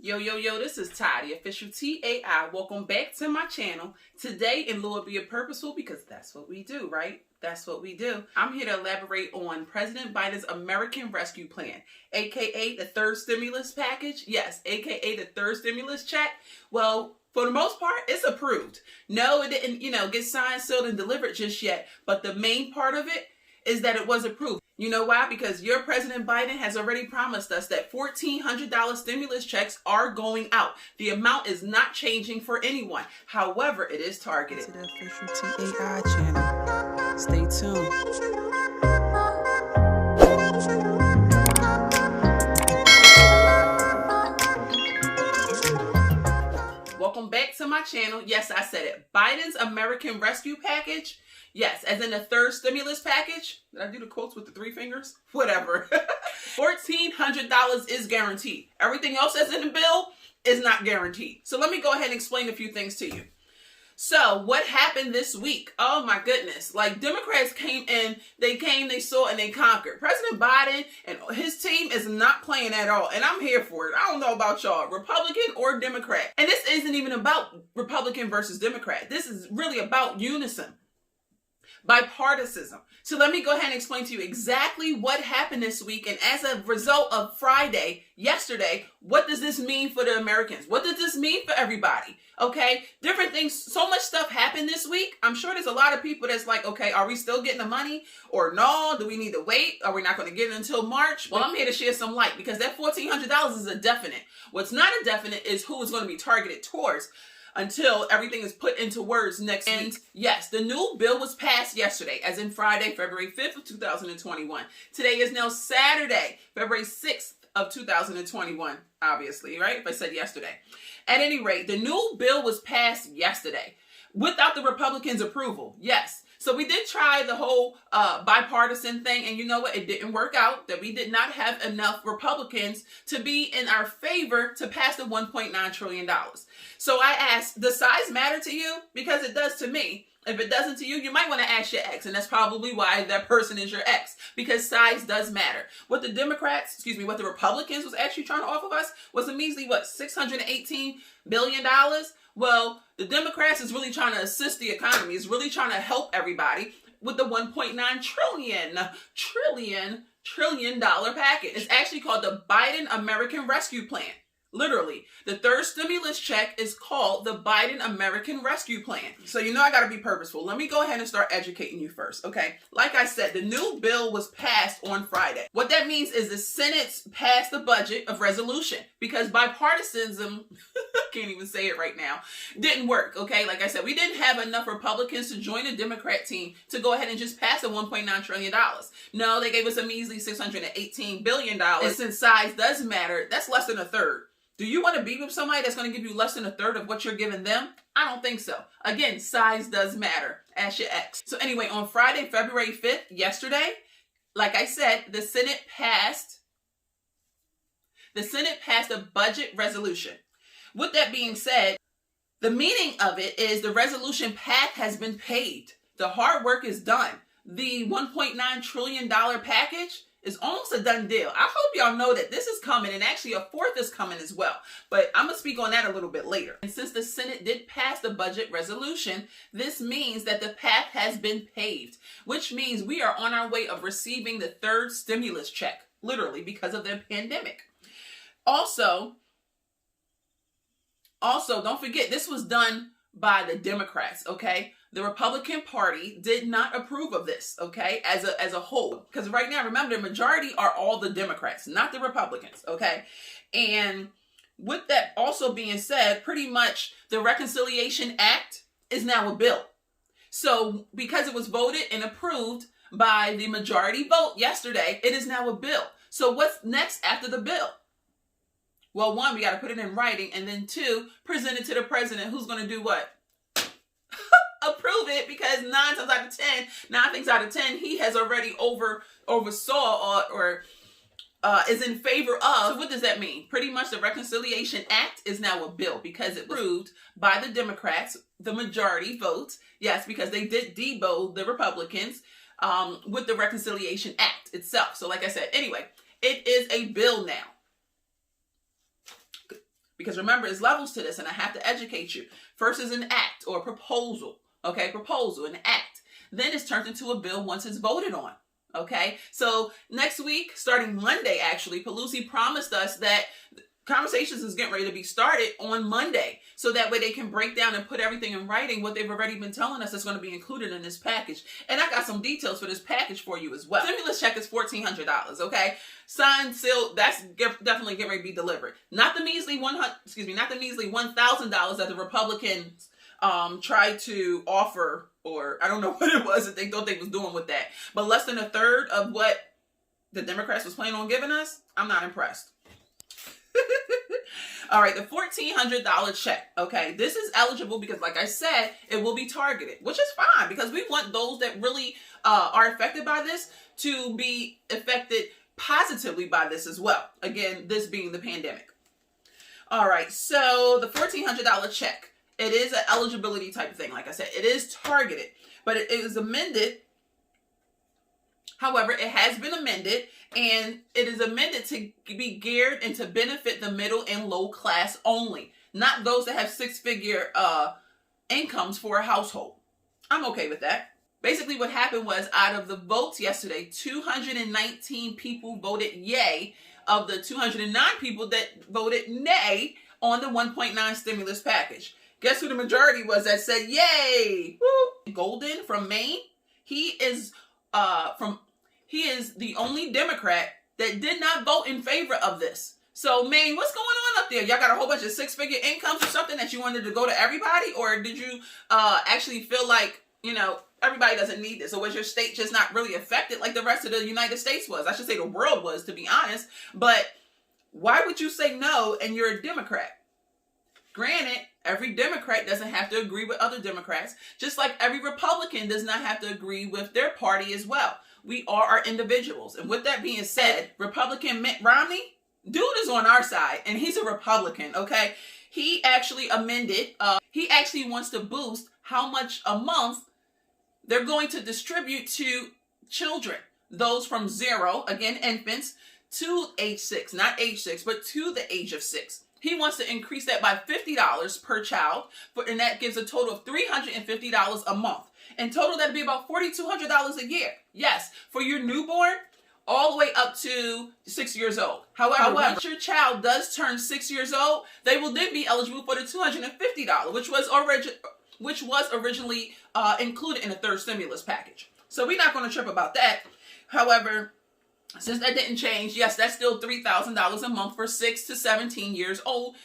Yo, this is Ty, the official TAI. Welcome back to my channel. Today, in lieu of being purposeful, because that's what we do, right? That's what we do. I'm here to elaborate on President Biden's American Rescue Plan, aka the third stimulus package. Yes, aka the third stimulus check. Well, for the most part, it's approved. No, it didn't, get signed, sealed, and delivered just yet. But the main part of it is that it was approved. You know why? Because your President Biden has already promised us that $1,400 stimulus checks are going out. The amount is not changing for anyone. However, it is targeted. To the official TAI channel. Stay tuned. Welcome back to my channel. Yes, I said it. Biden's American Rescue Package. Yes, as in the third stimulus package. Did I do the quotes with the three fingers? Whatever. $1,400 is guaranteed. Everything else that's in the bill is not guaranteed. So let me go ahead and explain a few things to you. So what happened this week? Oh my goodness. Like, Democrats came, they saw, and they conquered. President Biden and his team is not playing at all. And I'm here for it. I don't know about y'all, Republican or Democrat. And this isn't even about Republican versus Democrat. This is really about unison. Bipartisanship. So let me go ahead and explain to you exactly what happened this week. And as a result of yesterday, what does this mean for the Americans? What does this mean for everybody? Okay, different things. So much stuff happened this week. I'm sure there's a lot of people that's like, okay, are we still getting the money or no? Do we need to wait? Are we not going to get it until March? Well, I'm here to share some light because that $1,400 is a definite. What's not a definite is who is going to be targeted towards until everything is put into words next week. Yes, the new bill was passed yesterday, as in Friday, February 5th of 2021. Today is now Saturday, February 6th of 2021, obviously, right? If I said yesterday. At any rate, the new bill was passed yesterday without the Republicans' approval. Yes. So we did try the whole bipartisan thing, and you know what? It didn't work out, that we did not have enough Republicans to be in our favor to pass the $1.9 trillion. So I asked, does size matter to you? Because it does to me. If it doesn't to you, you might want to ask your ex, and that's probably why that person is your ex, because size does matter. What the what the Republicans was actually trying to offer us was a measly, $618 billion? Well, the Democrats is really trying to assist the economy, is really trying to help everybody with the $1.9 trillion package. It's actually called the Biden American Rescue Plan. Literally, the third stimulus check is called the Biden American Rescue Plan. So you know I got to be purposeful. Let me go ahead and start educating you first, okay? Like I said, the new bill was passed on Friday. What that means is the Senate's passed the budget of resolution because bipartisanism, can't even say it right now, didn't work, okay? Like I said, we didn't have enough Republicans to join the Democrat team to go ahead and just pass the $1.9 trillion. No, they gave us a measly $618 billion. And since size does matter, that's less than a third. Do you want to be with somebody that's going to give you less than a third of what you're giving them? I don't think so. Again, size does matter. Ask your ex. So anyway, on Friday, February 5th, yesterday, like I said, the Senate passed a budget resolution. With that being said, the meaning of it is the resolution path has been paved. The hard work is done. The $1.9 trillion package is almost a done deal. I hope y'all know that this is coming, and actually a fourth is coming as well. But I'm going to speak on that a little bit later. And since the Senate did pass the budget resolution, this means that the path has been paved, which means we are on our way of receiving the third stimulus check, literally because of the pandemic. Also, don't forget, this was done by the Democrats, okay? The Republican Party did not approve of this, okay, as a whole. Because right now, remember, the majority are all the Democrats, not the Republicans, okay? And with that also being said, pretty much the Reconciliation Act is now a bill. So because it was voted and approved by the majority vote yesterday, it is now a bill. So what's next after the bill? Well, one, we got to put it in writing, and then two, present it to the president, who's going to do what? Approve it, because 9 things out of 10, he has already oversaw or is in favor of. So what does that mean? Pretty much the Reconciliation Act is now a bill because it was approved by the Democrats, the majority votes. Yes, because they did debo the Republicans with the Reconciliation Act itself. So like I said, anyway, it is a bill now. because remember, there's levels to this and I have to educate you. First is an act or a proposal. Okay, proposal, an act. Then it's turned into a bill once it's voted on. Okay, so next week, starting Monday, actually, Pelosi promised us that conversations is getting ready to be started on Monday. So that way they can break down and put everything in writing, what they've already been telling us is going to be included in this package. And I got some details for this package for you as well. Stimulus check is $1,400, okay? Signed, sealed, that's definitely getting ready to be delivered. Not the measly $1,000 that the Republicans tried to offer, or I don't know what it was that they thought they was doing with that. But less than a third of what the Democrats was planning on giving us, I'm not impressed. All right, the $1,400 check. Okay, this is eligible because, like I said, it will be targeted, which is fine because we want those that really are affected by this to be affected positively by this as well. Again, this being the pandemic. All right, so the $1,400 check, it is an eligibility type of thing. Like I said, it is targeted, but it is amended. However, it has been amended, and it is amended to be geared and to benefit the middle and low class only, not those that have six-figure incomes for a household. I'm okay with that. Basically, what happened was, out of the votes yesterday, 219 people voted yay of the 209 people that voted nay on the 1.9 stimulus package. Guess who the majority was that said yay? Woo! Golden from Maine. He is the only Democrat that did not vote in favor of this. So, Maine, what's going on up there? Y'all got a whole bunch of six-figure incomes or something that you wanted to go to everybody? Or did you actually feel like, you know, everybody doesn't need this? Or was your state just not really affected like the rest of the United States was? I should say the world was, to be honest. But why would you say no and you're a Democrat? Granted, every Democrat doesn't have to agree with other Democrats, just like every Republican does not have to agree with their party as well. We are our individuals. And with that being said, Republican Mitt Romney, dude is on our side, and he's a Republican, okay? He actually amended, he actually wants to boost how much a month they're going to distribute to children. Those from 0, again, infants, to age 6. Not age 6, but to the age of 6. He wants to increase that by $50 per child, and that gives a total of $350 a month. In total, that'd be about $4,200 a year. Yes, for your newborn, all the way up to 6 years old. However, once your child does turn 6 years old, they will then be eligible for the $250, which was originally included in the third stimulus package. So we're not going to trip about that. However, since that didn't change, yes, that's still $3,000 a month for 6 to 17 years old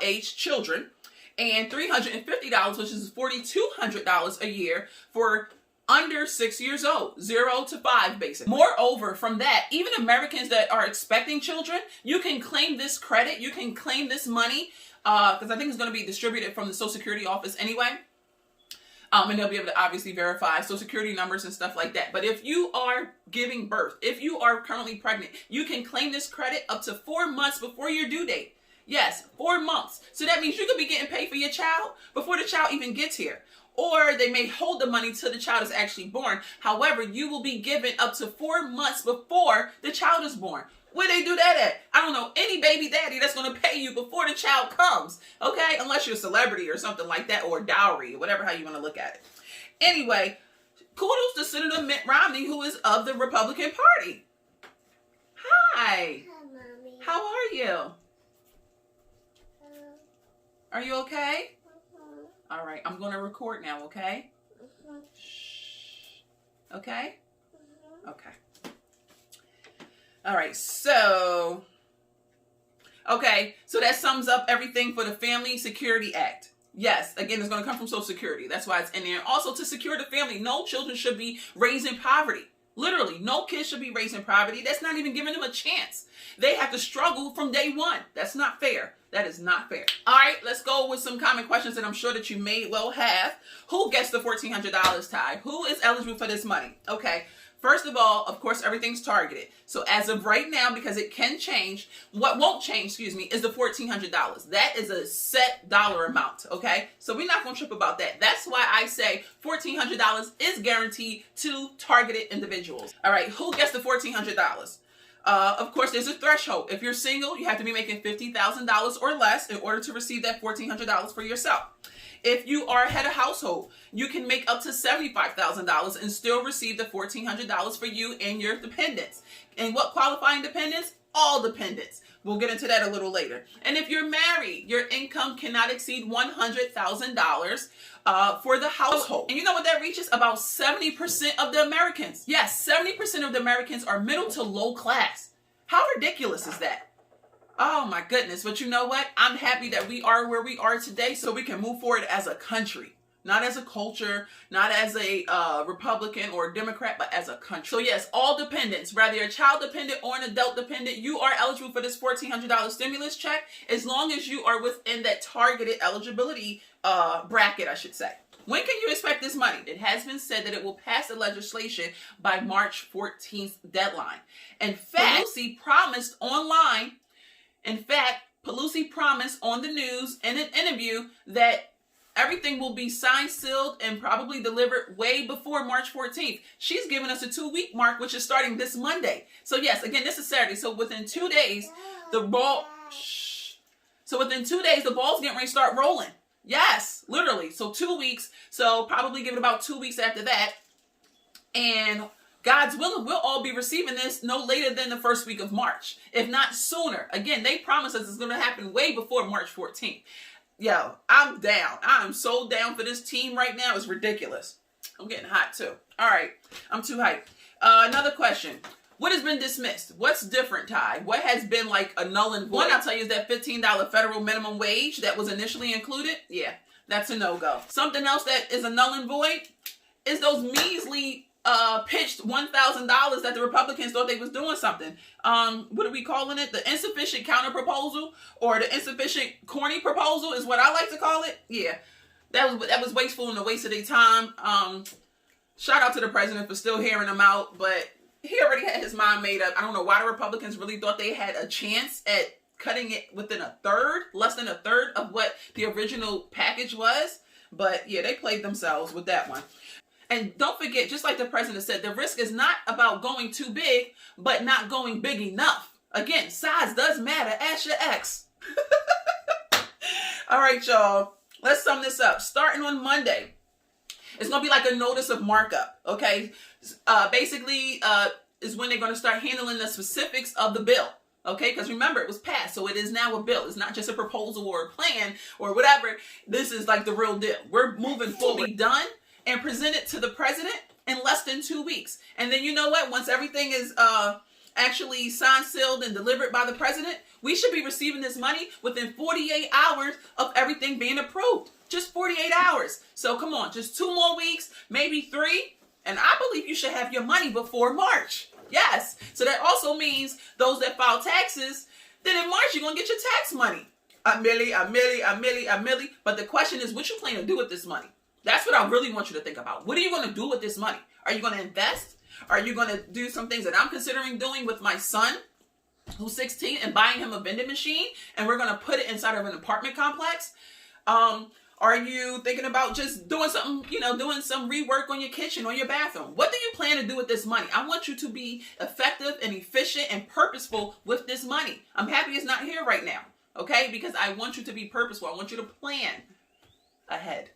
age children. And $350, which is $4,200 a year for under 6 years old, 0 to 5, basically. Moreover, from that, even Americans that are expecting children, you can claim this credit, you can claim this money, because I think it's going to be distributed from the Social Security office anyway. And they'll be able to obviously verify Social Security numbers and stuff like that. But if you are giving birth, if you are currently pregnant, you can claim this credit up to 4 months before your due date. Yes, 4 months. So that means you could be getting paid for your child before the child even gets here. Or they may hold the money till the child is actually born. However, you will be given up to 4 months before the child is born. Where they do that at? I don't know any baby daddy that's going to pay you before the child comes. Okay? Unless you're a celebrity or something like that, or dowry, whatever how you want to look at it. Anyway, kudos to Senator Mitt Romney, who is of the Republican Party. Hi. Hi, Mommy. How are you? Are you okay? All right, I'm going to record now, okay? Shh. Okay? Okay. All right, so that sums up everything for the Family Security Act. Yes, again, it's going to come from Social Security. That's why it's in there. Also, to secure the family, no children should be raised in poverty. Literally, no kids should be raised in poverty. That's not even giving them a chance. They have to struggle from day one. That's not fair. That is not fair. All right, let's go with some common questions that I'm sure that you may well have. Who gets the $1,400, Ty? Who is eligible for this money? Okay, first of all, of course, everything's targeted. So as of right now, because it can change, what won't change, is the $1,400. That is a set dollar amount, okay? So we're not going to trip about that. That's why I say $1,400 is guaranteed to targeted individuals. All right, who gets the $1,400? Of course, there's a threshold. If you're single, you have to be making $50,000 or less in order to receive that $1,400 for yourself. If you are head of household, you can make up to $75,000 and still receive the $1,400 for you and your dependents. And what qualifying dependents? All dependents. We'll get into that a little later. And if you're married, your income cannot exceed $100,000 for the household. And you know what that reaches? About 70% of the Americans. Yes, 70% of the Americans are middle to low class. How ridiculous is that? Oh my goodness. But you know what? I'm happy that we are where we are today so we can move forward as a country. Not as a culture, not as a Republican or Democrat, but as a country. So yes, all dependents, whether you're a child dependent or an adult dependent, you are eligible for this $1,400 stimulus check as long as you are within that targeted eligibility bracket, I should say. When can you expect this money? It has been said that it will pass the legislation by March 14th deadline. In fact, Pelosi promised online, Pelosi promised on the news in an interview that everything will be signed, sealed, and probably delivered way before March 14th. She's giving us a 2-week mark, which is starting this Monday. So yes, again, this is Saturday. So within 2 days, the ball's getting ready to start rolling. Yes, literally. So 2 weeks. So probably give it about 2 weeks after that. And God's willing, we'll all be receiving this no later than the first week of March, if not sooner. Again, they promise us it's going to happen way before March 14th. Yo, I'm down. I am so down for this team right now. It's ridiculous. I'm getting hot too. All right. I'm too hyped. Another question. What has been dismissed? What's different, Ty? What has been like a null and void? One, I'll tell you, is that $15 federal minimum wage that was initially included. Yeah, that's a no-go. Something else that is a null and void is those measly pitched $1,000 that the Republicans thought they was doing something. What are we calling it? The insufficient counter proposal, or the insufficient corny proposal is what I like to call it. Yeah, that was wasteful and a waste of their time. Shout out to the president for still hearing them out, but he already had his mind made up. I don't know why the Republicans really thought they had a chance at cutting it within less than a third of what the original package was. But yeah, they played themselves with that one. And don't forget, just like the president said, the risk is not about going too big, but not going big enough. Again, size does matter. Ask your ex. All right, y'all. Let's sum this up. Starting on Monday, it's going to be like a notice of markup, okay? Basically, is when they're going to start handling the specifics of the bill, okay? Because remember, it was passed, so it is now a bill. It's not just a proposal or a plan or whatever. This is like the real deal. We're moving forward. Done and present it to the president in less than 2 weeks. And then you know what? Once everything is actually signed, sealed, and delivered by the president, we should be receiving this money within 48 hours of everything being approved. Just 48 hours. So come on, just 2 more weeks, maybe 3. And I believe you should have your money before March. Yes. So that also means those that file taxes, then in March, you're going to get your tax money. A milli. But the question is, what you plan to do with this money? That's what I really want you to think about. What are you going to do with this money? Are you going to invest? Are you going to do some things that I'm considering doing with my son, who's 16, and buying him a vending machine, and we're going to put it inside of an apartment complex? Are you thinking about just doing something, doing some rework on your kitchen or your bathroom? What do you plan to do with this money? I want you to be effective and efficient and purposeful with this money. I'm happy it's not here right now, okay? Because I want you to be purposeful. I want you to plan ahead.